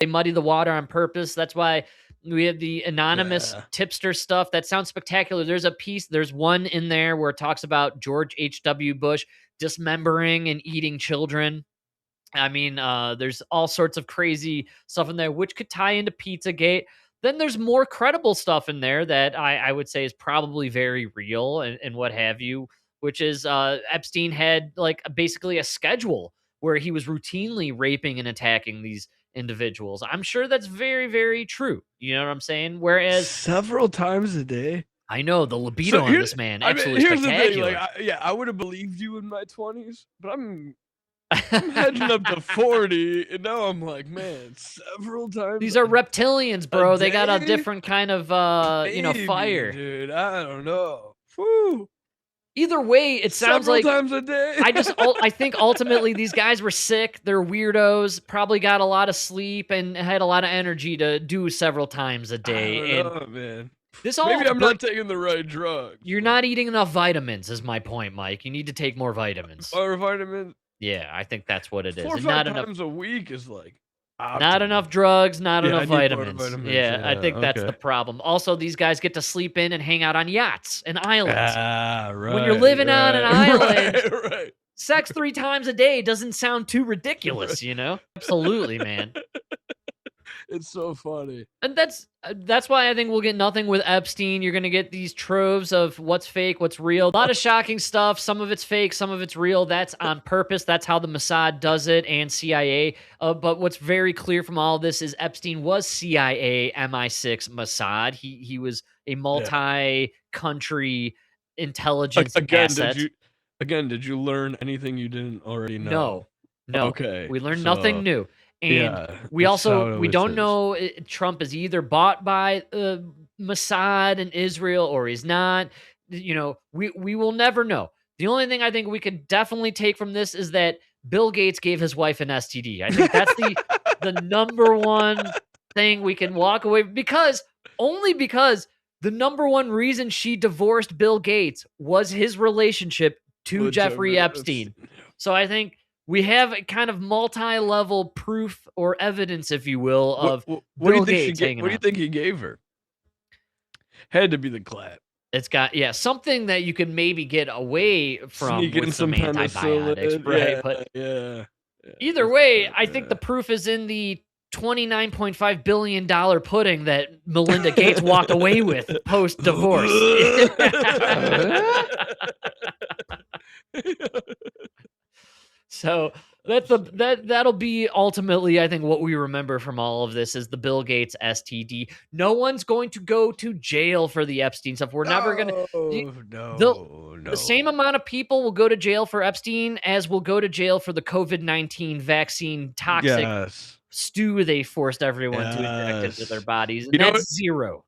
They muddy the water on purpose. That's why we have the anonymous Yeah. tipster stuff. That sounds spectacular. There's one in there where it talks about George H.W. Bush dismembering and eating children. I mean, there's all sorts of crazy stuff in there, which could tie into Pizzagate. Then there's more credible stuff in there that I would say is probably very real and what have you, which is Epstein had like basically a schedule where he was routinely raping and attacking these individuals. I'm sure that's very, very true. You know what I'm saying? Whereas Several times a day. I know the So libido on here, this man, I mean, absolutely here's the thing. Like, spectacular. I would have believed you in my 20s, but I'm heading up to 40, and now I'm like, man, several times These are reptilians, a bro. They got a day? different kind of Maybe, fire. dude. I don't know. Whew. Either way, it sounds Several like times a day. I think ultimately these guys were sick. They're weirdos, probably got a lot of sleep and had a lot of energy to do several times a I don't day. And know, man. this Maybe all I'm not taking the right drugs. you're not eating enough vitamins is my point, Mike. You need to take more vitamins. Or vitamins. Yeah, I think that's what it is. 4 or And 5 times a week is like not optimal. enough drugs, not Yeah, enough I need more vitamins. vitamins. Yeah, I Yeah, think that's the okay. problem. Also, these guys get to sleep in and hang out on yachts and islands. Ah, When you're right, living on an island, right. sex 3 times a day doesn't sound too Right. ridiculous, you know? Absolutely, man. It's so funny. And that's why I think we'll get nothing with Epstein. You're gonna get these troves of what's fake, what's real. A lot of shocking stuff. Some of it's fake, some of it's real. That's on purpose. That's how the Mossad does it and CIA. But what's very clear from all of this is Epstein was CIA, MI6, Mossad. He was a Yeah. multi-country intelligence Again, asset. did you learn anything you didn't already know? No, no, Okay, we learned nothing so new. And yeah, we it's how it we always don't is. know Trump is either bought by Mossad and Israel or he's not. You know, we will never know. The only thing I think we could definitely take from this is that Bill Gates gave his wife an STD. I think that's the number one thing we can walk away because only because the number one reason she divorced Bill Gates was his relationship to Whichever Jeffrey it's Epstein. So I think we have a kind of multi-level proof or evidence, if you will, of what do you Bill think she Gates gave? hanging What do you out. think he gave her? Had to be the clap. It's got something that you can maybe get away from Sneak with in some some antibiotics, penicillin. right? Yeah, But yeah, yeah. either That's way, good. I think the proof is in the $29.5 billion pudding that Melinda Gates walked away with post-divorce. So that'll be ultimately, I think, what we remember from all of this is the Bill Gates STD. No one's going to go to jail for the Epstein stuff. We're never gonna. No, The no, the same no. amount of people will go to jail for Epstein as will go to jail for the COVID-19 vaccine toxic Yes, stew they forced everyone to inject into their yes. bodies, and You know what? that's zero.